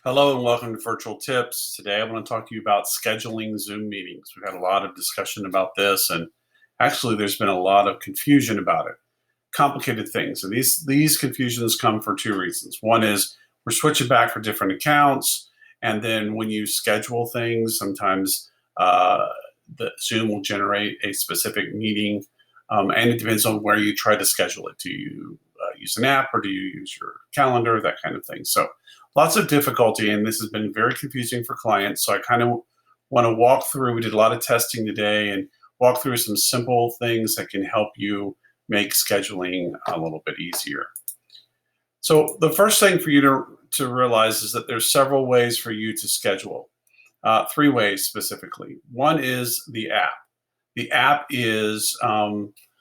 Hello and welcome to Virtual Tips. Today I want to talk to you about scheduling Zoom meetings. We've had a lot of discussion about this, and actually there's been a lot of confusion about it. Complicated things. And these confusions come for two reasons. One is we're switching back for different accounts, and then when you schedule things, sometimes the Zoom will generate a specific meeting, and it depends on where you try to schedule it. Do you use an app or do you use your calendar, that kind of thing. So lots of difficulty, and this has been very confusing for clients. So I kind of want to walk through. We did a lot of testing today and walk through some simple things that can help you make scheduling a little bit easier. So the first thing for you to realize is that there's several ways for you to schedule. Three ways specifically. One is the app. The app is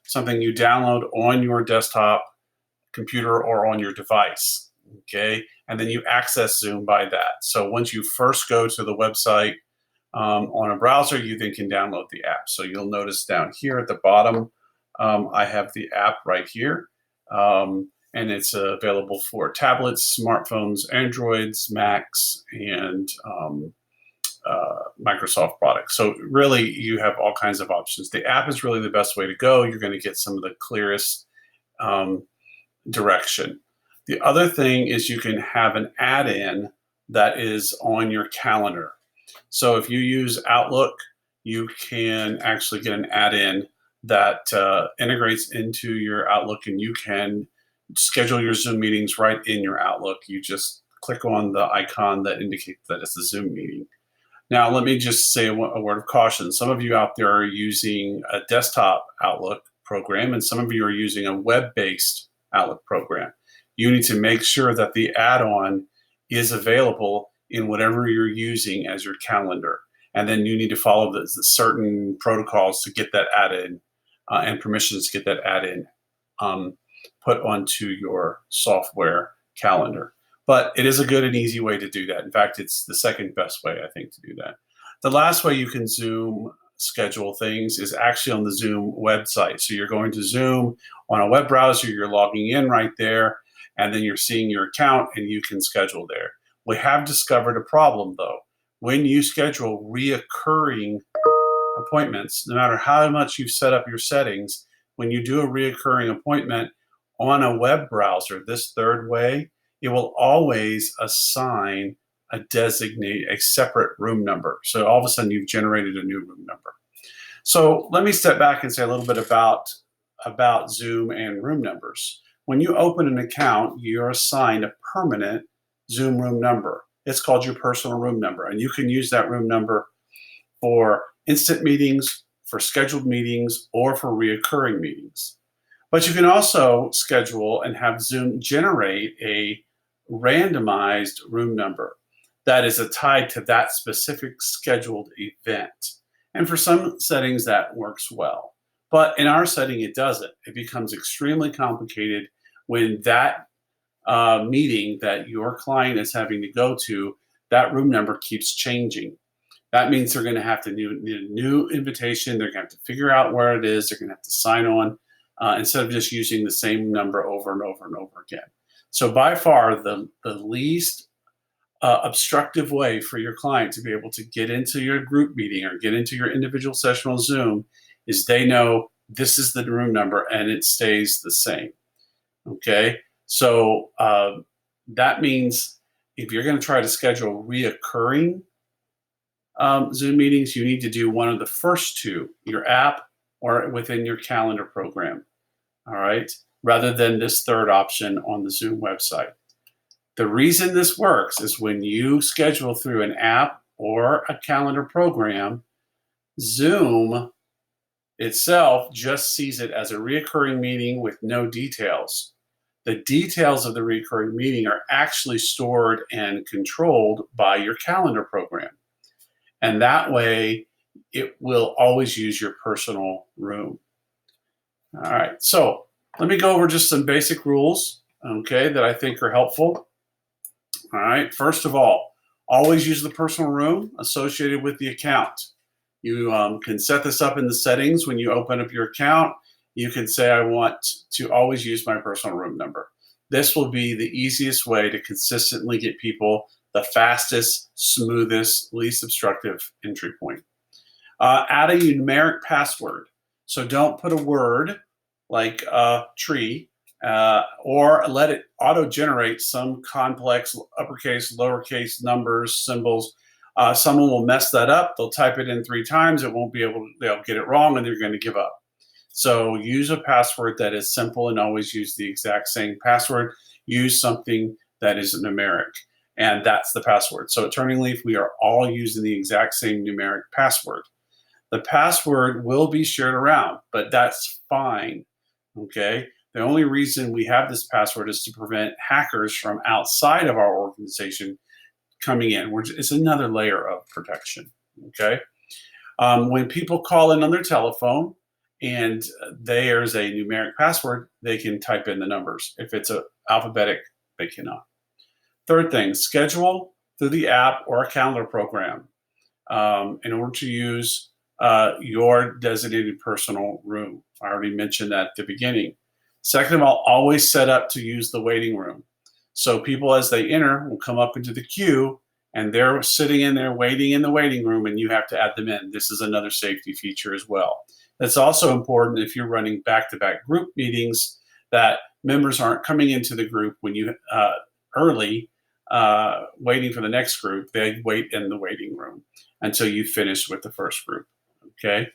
something you download on your desktop, computer, or on your device. Okay, and then you access Zoom by that. So once you first go to the website on a browser, you then can download the app. So you'll notice down here at the bottom, I have the app right here, and it's available for tablets, smartphones, Androids, Macs, and Microsoft products. So really, you have all kinds of options. The app is really the best way to go. You're going to get some of the clearest direction. The other thing is you can have an add-in that is on your calendar. So if you use Outlook, you can actually get an add-in that integrates into your Outlook, and you can schedule your Zoom meetings right in your Outlook. You just click on the icon that indicates that it's a Zoom meeting. Now, let me just say a word of caution. Some of you out there are using a desktop Outlook program, and some of you are using a web-based Outlook program. You need to make sure that the add-on is available in whatever you're using as your calendar. And then you need to follow the certain protocols to get that add-in and permissions to get that add-in put onto your software calendar. But it is a good and easy way to do that. In fact, it's the second best way, I think, to do that. The last way you can Zoom schedule things is actually on the Zoom website. So you're going to Zoom on a web browser, you're logging in right there, and then you're seeing your account and you can schedule there. We have discovered a problem though. When you schedule reoccurring appointments, no matter how much you've set up your settings, when you do a reoccurring appointment on a web browser, this third way, it will always assign a separate room number. So all of a sudden you've generated a new room number. So let me step back and say a little bit about Zoom and room numbers. When you open an account, you're assigned a permanent Zoom room number. It's called your personal room number, and you can use that room number for instant meetings, for scheduled meetings, or for reoccurring meetings. But you can also schedule and have Zoom generate a randomized room number that is tied to that specific scheduled event. And for some settings, that works well. But in our setting, it doesn't. It becomes extremely complicated when that meeting that your client is having to go to, that room number keeps changing. That means they're going to have to need a new invitation. They're going to have to figure out where it is. They're going to have to sign on instead of just using the same number over and over and over again. So by far, the least obstructive way for your client to be able to get into your group meeting or get into your individual session on Zoom is they know this is the room number and it stays the same. Okay, so that means if you're going to try to schedule reoccurring Zoom meetings, you need to do one of the first two, your app or within your calendar program, all right, rather than this third option on the Zoom website. The reason this works is when you schedule through an app or a calendar program, Zoom itself just sees it as a reoccurring meeting with no details. The details of the recurring meeting are actually stored and controlled by your calendar program. And that way, it will always use your personal room. All right, so let me go over just some basic rules, okay, that I think are helpful. All right, first of all, always use the personal room associated with the account. You can set this up in the settings when you open up your account. You can say, I want to always use my personal room number. This will be the easiest way to consistently get people the fastest, smoothest, least obstructive entry point. Add a numeric password. So don't put a word like tree or let it auto-generate some complex uppercase, lowercase numbers, symbols. Someone will mess that up. They'll type it in 3 times. It won't be able to, they'll get it wrong and they're going to give up. So use a password that is simple and always use the exact same password. Use something that is numeric, and that's the password. So at Turning Leaf, we are all using the exact same numeric password. The password will be shared around, but that's fine, okay? The only reason we have this password is to prevent hackers from outside of our organization coming in. It's another layer of protection, okay? When people call in on their telephone and there's a numeric password, they can type in the numbers. If it's alphabetic, they cannot. Third thing, schedule through the app or a calendar program in order to use your designated personal room. I already mentioned that at the beginning. Second of all, always set up to use the waiting room. So people, as they enter, will come up into the queue and they're sitting in there waiting in the waiting room and you have to add them in. This is another safety feature as well. That's also important if you're running back-to-back group meetings, that members aren't coming into the group when you early waiting for the next group. They wait in the waiting room until you finish with the first group, okay?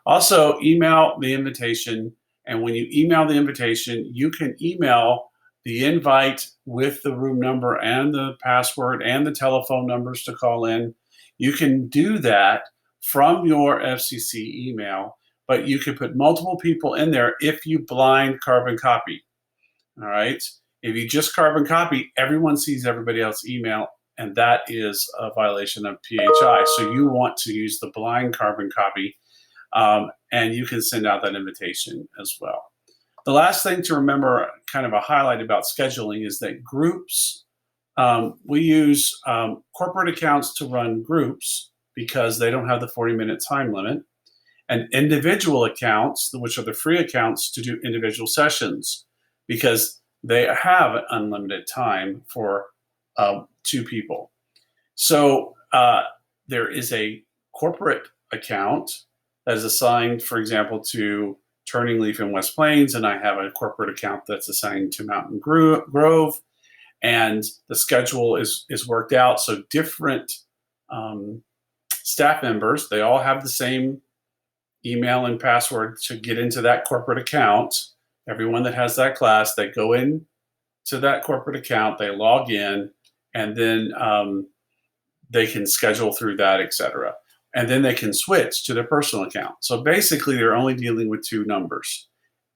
Also, email the invitation, and when you email the invitation, you can email the invite with the room number and the password and the telephone numbers to call in. You can do that from your FCC email, but you can put multiple people in there if you blind carbon copy, all right? If you just carbon copy, everyone sees everybody else's email, and that is a violation of PHI. So you want to use the blind carbon copy, and you can send out that invitation as well. The last thing to remember, kind of a highlight about scheduling, is that groups, we use corporate accounts to run groups because they don't have the 40-minute time limit, and individual accounts, which are the free accounts, to do individual sessions because they have unlimited time for 2 people. So there is a corporate account that is assigned, for example, to Turning Leaf in West Plains, and I have a corporate account that's assigned to Mountain Grove, and the schedule is worked out. So different staff members, they all have the same email and password to get into that corporate account. Everyone that has that class, they go in to that corporate account, they log in, and then they can schedule through that, etc. And then they can switch to their personal account. So basically, they're only dealing with 2 numbers.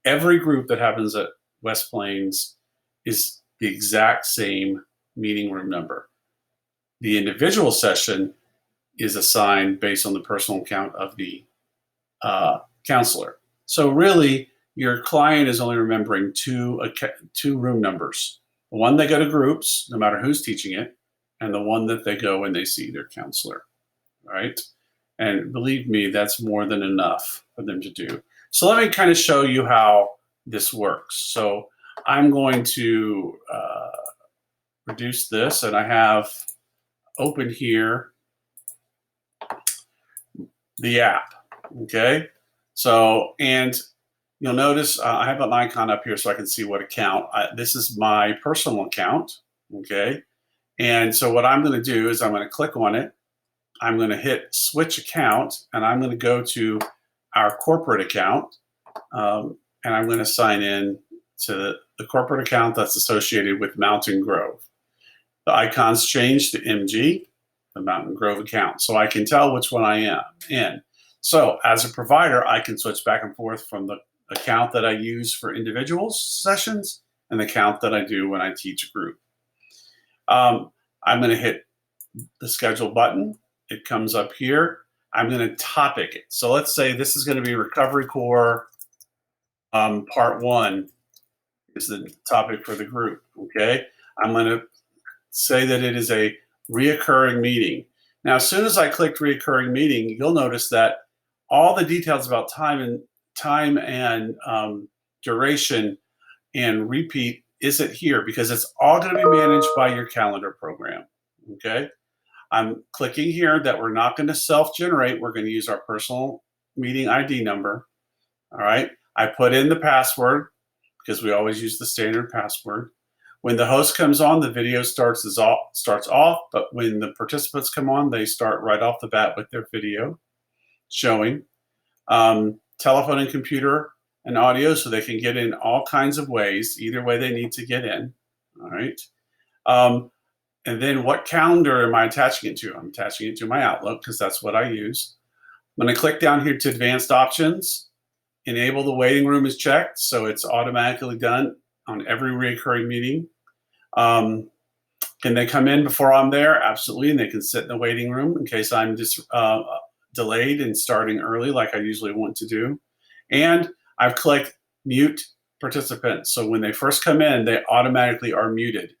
Every group that happens at West Plains is the exact same meeting room number. The individual session is assigned based on the personal account of the counselor. So really, your client is only remembering 2 room numbers. The one they go to groups, no matter who's teaching it, and the one that they go when they see their counselor, right? And believe me, that's more than enough for them to do. So let me kind of show you how this works. So I'm going to reduce this, and I have open here the app, okay? So, and you'll notice I have an icon up here so I can see what account. This is my personal account, okay? And so what I'm going to do is I'm going to click on it. I'm going to hit switch account, and I'm going to go to our corporate account, and I'm going to sign in to the corporate account that's associated with Mountain Grove. The icons change to MG, the Mountain Grove account, so I can tell which one I am in. So as a provider, I can switch back and forth from the account that I use for individual sessions and the account that I do when I teach a group. I'm going to hit the schedule button. It comes up here. I'm going to topic it. So let's say this is going to be Recovery Core Part 1 is the topic for the group, okay? I'm going to say that it is a reoccurring meeting. Now, as soon as I clicked reoccurring meeting, you'll notice that all the details about time and duration and repeat isn't here because it's all going to be managed by your calendar program, Okay. I'm clicking here that we're not going to self-generate. We're going to use our personal meeting ID number. All right. I put in the password because we always use the standard password. When the host comes on, the video starts off, but when the participants come on, they start right off the bat with their video showing. Telephone and computer and audio, so they can get in all kinds of ways, either way they need to get in. All right. And then what calendar am I attaching it to? I'm attaching it to my Outlook because that's what I use. I'm going to click down here to advanced options. Enable the waiting room is checked, so it's automatically done on every recurring meeting. Can they come in before I'm there? Absolutely, and they can sit in the waiting room in case I'm just delayed and starting early like I usually want to do. And I've clicked mute participants, so when they first come in, they automatically are muted.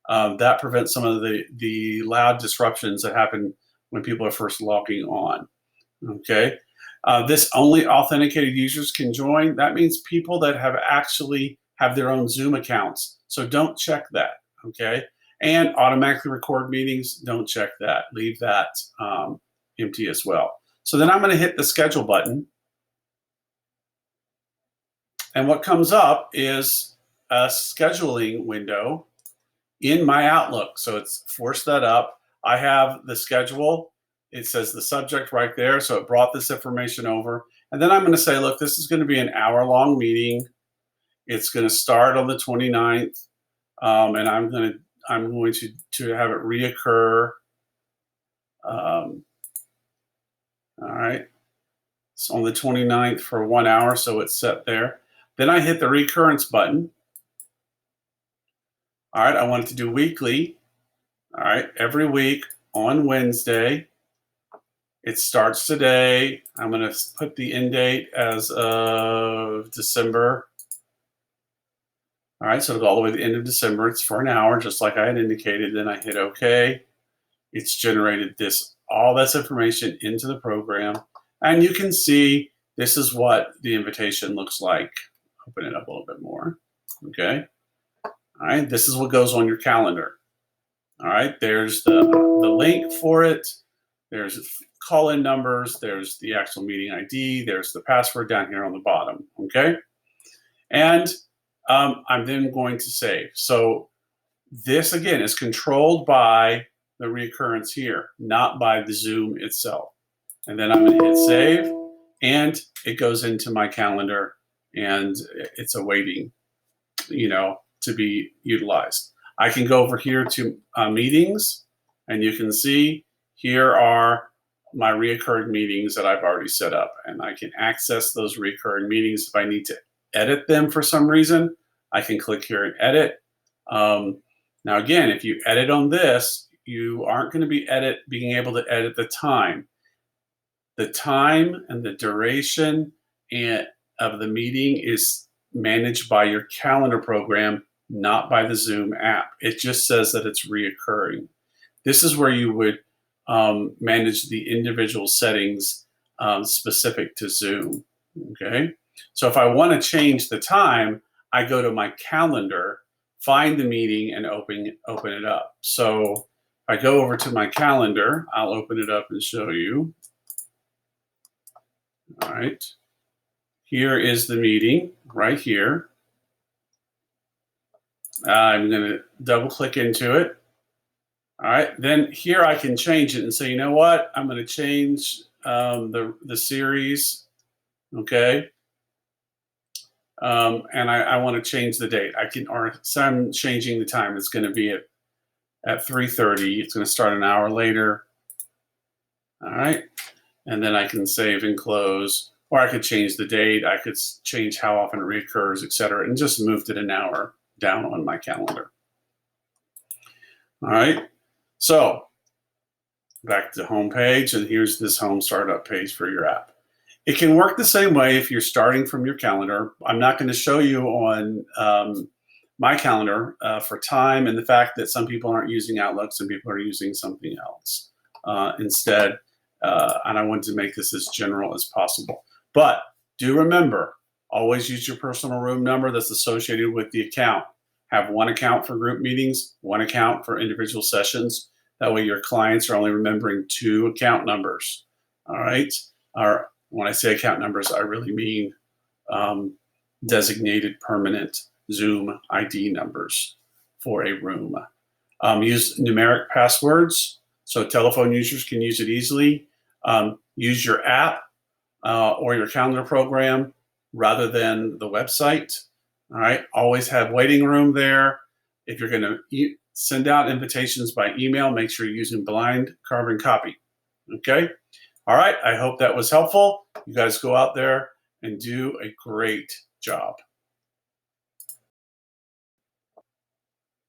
That prevents some of the loud disruptions that happen when people are first logging on. Okay. This only authenticated users can join. That means people that have actually have their own Zoom accounts. So don't check that. Okay. And automatically record meetings. Don't check that. Leave that empty as well. So then I'm going to hit the schedule button. And what comes up is a scheduling window in my Outlook. So it's forced that up. I have the schedule. It says the subject right there. So it brought this information over. And then I'm going to say, look, this is going to be an hour-long meeting. It's going to start on the 29th. And I'm going to have it reoccur. All right. It's on the 29th for 1 hour. So it's set there. Then I hit the recurrence button. All right, I want it to do weekly. All right, every week on Wednesday. It starts today. I'm going to put the end date as of December. All right, so it'll go all the way to the end of December. It's for an hour, just like I had indicated. Then I hit OK. It's generated all this information into the program. And you can see this is what the invitation looks like. Open it up a little bit more. Okay. All right, this is what goes on your calendar. All right, there's the link for it. There's call-in numbers. There's the actual meeting ID. There's the password down here on the bottom. Okay, and I'm then going to save. So this again is controlled by the recurrence here, not by the Zoom itself. And then I'm going to hit save, and it goes into my calendar, and it's awaiting, to be utilized. I can go over here to meetings, and you can see here are my reoccurring meetings that I've already set up, and I can access those recurring meetings. If I need to edit them for some reason, I can click here and edit. Now again, if you edit on this, you aren't going to be being able to edit the time. The time and the duration of the meeting is managed by your calendar program, not by the Zoom app. It just says that it's reoccurring. This is where you would manage the individual settings specific to Zoom. Okay, so if I want to change the time, I go to my calendar, find the meeting, and open it up. So if I go over to my calendar, I'll open it up and show you. All right, here is the meeting right here. I'm going to double click into it. All right, then here I can change it and say, you know what? I'm going to change the series, okay? And I want to change the date. So I'm changing the time. It's going to be at 3:30. It's going to start an hour later. All right, and then I can save and close, or I could change the date. I could change how often it recurs, etc., and just moved it an hour down on my calendar. All right, so back to the home page, and here's this home startup page for your app. It can work the same way if you're starting from your calendar. I'm not going to show you on my calendar for time and the fact that some people aren't using Outlook, some people are using something else instead. And I wanted to make this as general as possible. But do remember, always use your personal room number that's associated with the account. Have one account for group meetings, one account for individual sessions. That way your clients are only remembering 2 account numbers. All right. Or when I say account numbers, I really mean designated permanent Zoom ID numbers for a room. Use numeric passwords so telephone users can use it easily. Use your app or your calendar program rather than the website. All right. Always have waiting room there. If you're going to send out invitations by email, make sure you're using blind carbon copy. Okay. All right. I hope that was helpful. You guys go out there and do a great job.